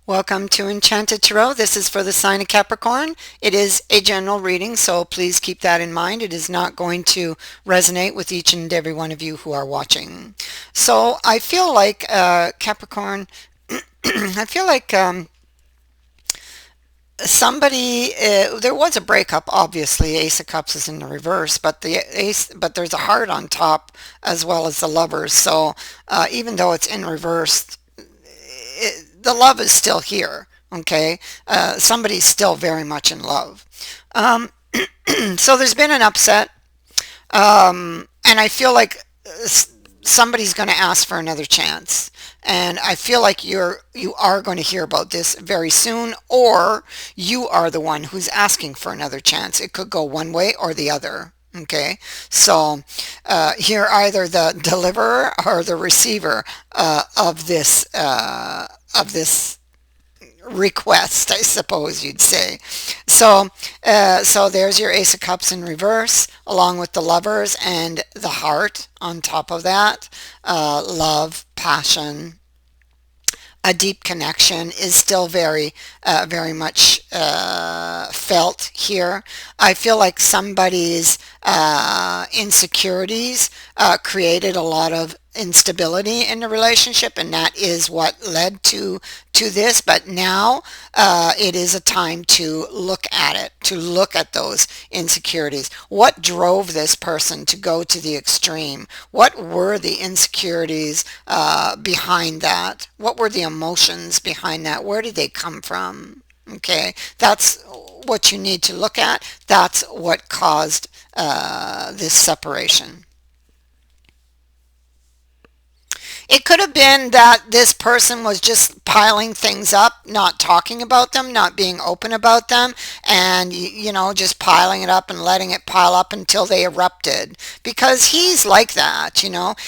Welcome to Enchanted Tarot. This is for the sign of Capricorn. It is a general reading, so please keep that in mind. It is not going to resonate with each and every one of you who are watching. So I feel like Capricorn, I feel like somebody, there was a breakup, obviously. Ace of Cups is in the reverse, but there's a heart on top as well as the lovers. So even though it's in reverse, the love is still here. Okay, somebody's still very much in love. Um, so there's been an upset, and I feel like somebody's going to ask for another chance. And I feel like you are going to hear about this very soon, or you are the one who's asking for another chance. It could go one way or the other. Okay, so you're either the deliverer or the receiver of this request, I suppose you'd say. So there's your Ace of Cups in reverse, along with the lovers and the heart on top of that. Love, passion, a deep connection is still very much felt here. I feel like somebody's insecurities created a lot of instability in the relationship, and that is what led to this. But now it is a time to look at it, to look at those insecurities. What drove this person to go to the extreme? What were the insecurities behind that? What were the emotions behind that? Where did they come from? Okay, that's what you need to look at. That's what caused this separation. It could have been that this person was just piling things up, not talking about them, not being open about them, and, just piling it up and letting it pile up until they erupted. Because he's like that.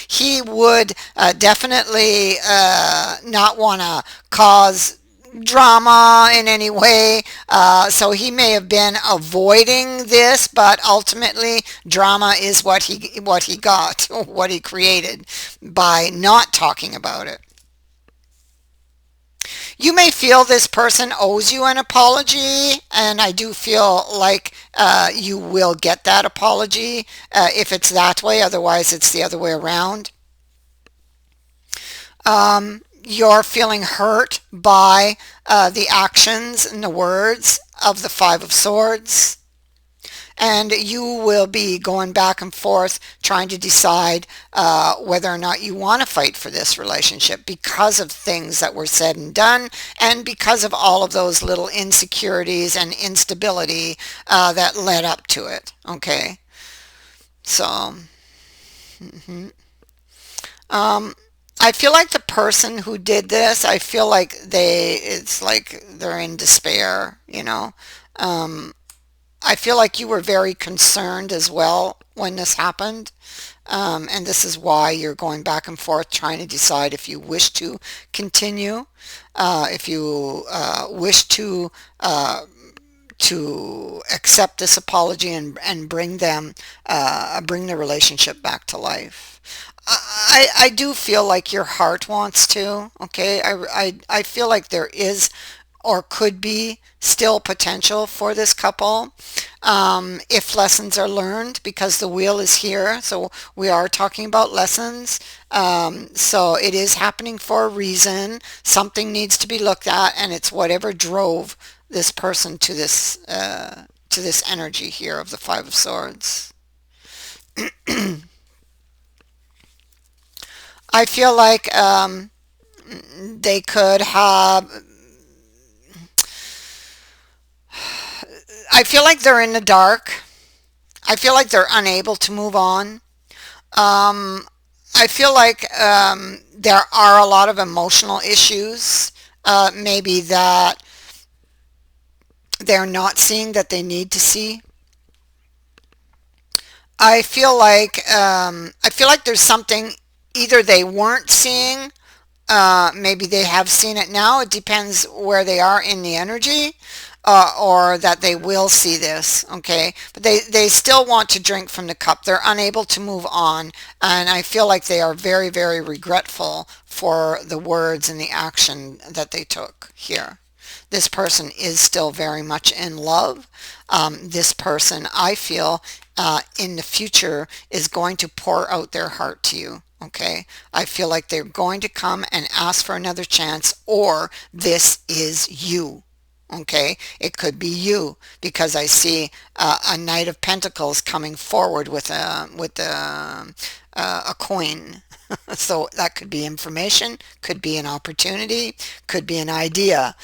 He would definitely not want to cause drama in any way. So he may have been avoiding this, but ultimately drama is what he got, what he created by not talking about it. You may feel this person owes you an apology, and I do feel like you will get that apology if it's that way. Otherwise, it's the other way around. You're feeling hurt by the actions and the words of the Five of Swords. And you will be going back and forth trying to decide whether or not you want to fight for this relationship because of things that were said and done, and because of all of those little insecurities and instability that led up to it. Okay. So, mhm. um, I feel like the person who did this, I feel like it's like they're in despair. Um, I feel like you were very concerned as well when this happened. And this is why you're going back and forth trying to decide if you wish to continue, if you wish to accept this apology and bring the relationship back to life. I do feel like your heart wants to. Okay, I feel like there is or could be still potential for this couple if lessons are learned, because the wheel is here. So we are talking about lessons. So it is happening for a reason. Something needs to be looked at, and it's whatever drove this person to this energy here of the Five of Swords. I feel like they could have. I feel like they're in the dark. I feel like they're unable to move on. Um, I feel like there are a lot of emotional issues, maybe that they're not seeing that they need to see. I feel like there's something either they weren't seeing, maybe they have seen it now. It depends where they are in the energy, or that they will see this. Okay, but they still want to drink from the cup. They're unable to move on, and I feel like they are very regretful for the words and the action that they took here. This person is still very much in love. This person, I feel, in the future is going to pour out their heart to you. Okay, I feel like they're going to come and ask for another chance, or this is you. Okay, it could be you, because I see a Knight of Pentacles coming forward with a coin. So that could be information, could be an opportunity, could be an idea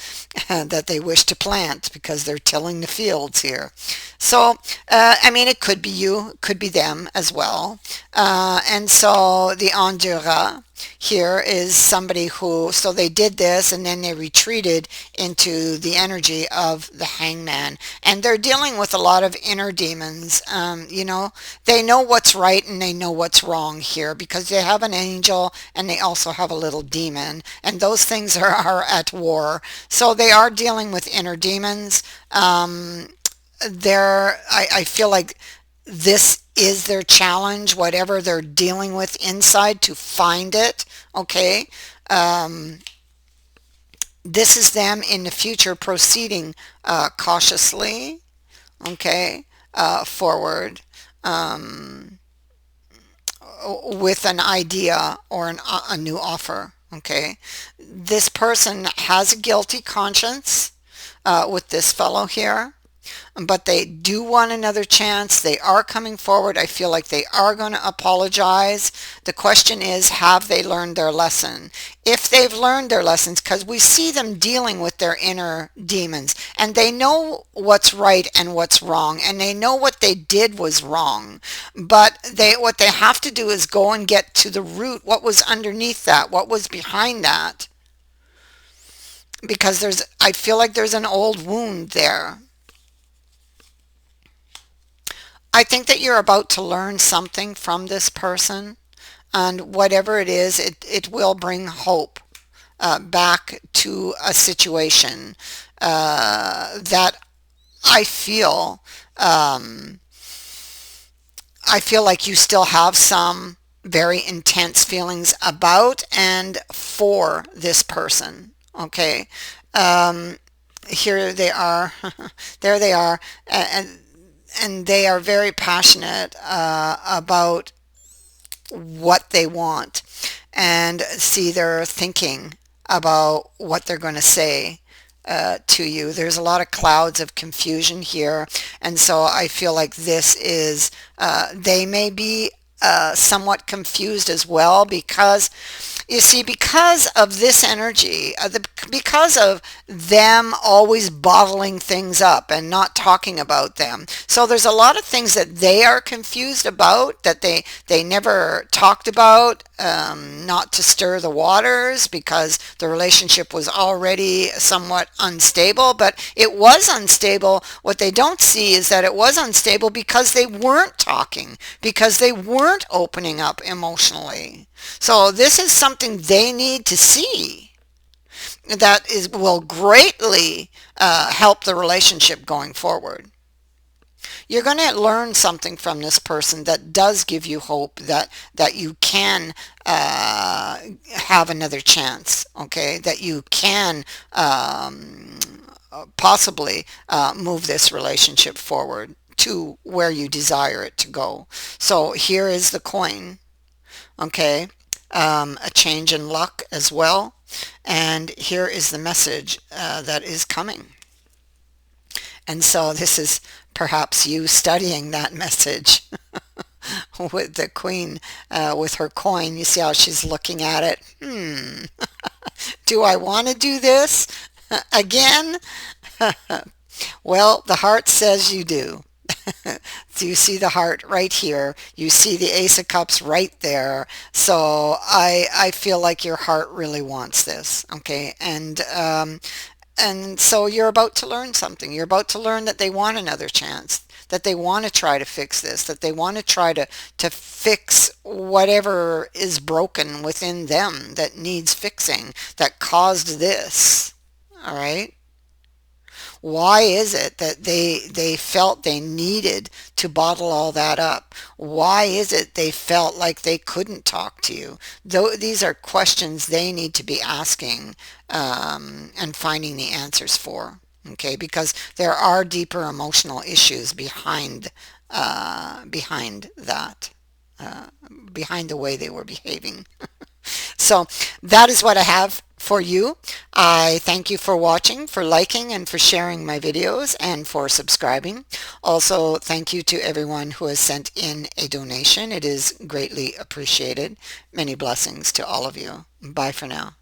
that they wish to plant because they're tilling the fields here. So, I mean, it could be you, could be them as well. And so the Endura here is somebody who, so they did this and then they retreated into the energy of the Hangman. And they're dealing with a lot of inner demons. You know, they know what's right and they know what's wrong here because they have an angel and they also have a little demon. And those things are at war. So they are dealing with inner demons. I feel like this is their challenge, whatever they're dealing with inside, to find it. Okay, this is them in the future proceeding cautiously. Okay, forward with an idea or a new offer. Okay, this person has a guilty conscience with this fellow here, but they do want another chance. They are coming forward. I feel like they are going to apologize. The question is, have they learned their lesson? If they've learned their lessons, because we see them dealing with their inner demons, and they know what's right and what's wrong, and they know what they did was wrong, but what they have to do is go and get to the root, what was underneath that, what was behind that, because I feel like there's an old wound there. I think that you're about to learn something from this person, and whatever it is, it will bring hope back to a situation that I feel like you still have some very intense feelings about and for this person. Okay, here they are, there they are, and they are very passionate about what they want, and see, they're thinking about what they're going to say to you. There's a lot of clouds of confusion here, and so I feel like this is they may be somewhat confused as well, because you see, because of this energy, because of them always bottling things up and not talking about them. So there's a lot of things that they are confused about, that they never talked about, not to stir the waters, because the relationship was already somewhat unstable. But it was unstable. What they don't see is that it was unstable because they weren't talking, because they weren't opening up emotionally. So this is something they need to see that will greatly help the relationship going forward. You're going to learn something from this person that does give you hope that you can have another chance, okay? That you can possibly move this relationship forward to where you desire it to go. So here is the coin. Okay, a change in luck as well. And here is the message that is coming. And so this is perhaps you studying that message with the queen, with her coin. You see how she's looking at it. Do I want to do this again? Well, the heart says you do. So you see the heart right here. You see the Ace of Cups right there. So I feel like your heart really wants this. Okay, and so you're about to learn something. You're about to learn that they want another chance, that they want to try to fix this, that they want to try to fix whatever is broken within them that needs fixing, that caused this. All right. Why is it that they felt they needed to bottle all that up? Why is it they felt like they couldn't talk to you? Though these are questions they need to be asking and finding the answers for. Okay, because there are deeper emotional issues behind that, uh, behind the way they were behaving. So that is what I have for you. I thank you for watching, for liking, and for sharing my videos, and for subscribing. Also, thank you to everyone who has sent in a donation. It is greatly appreciated. Many blessings to all of you. Bye for now.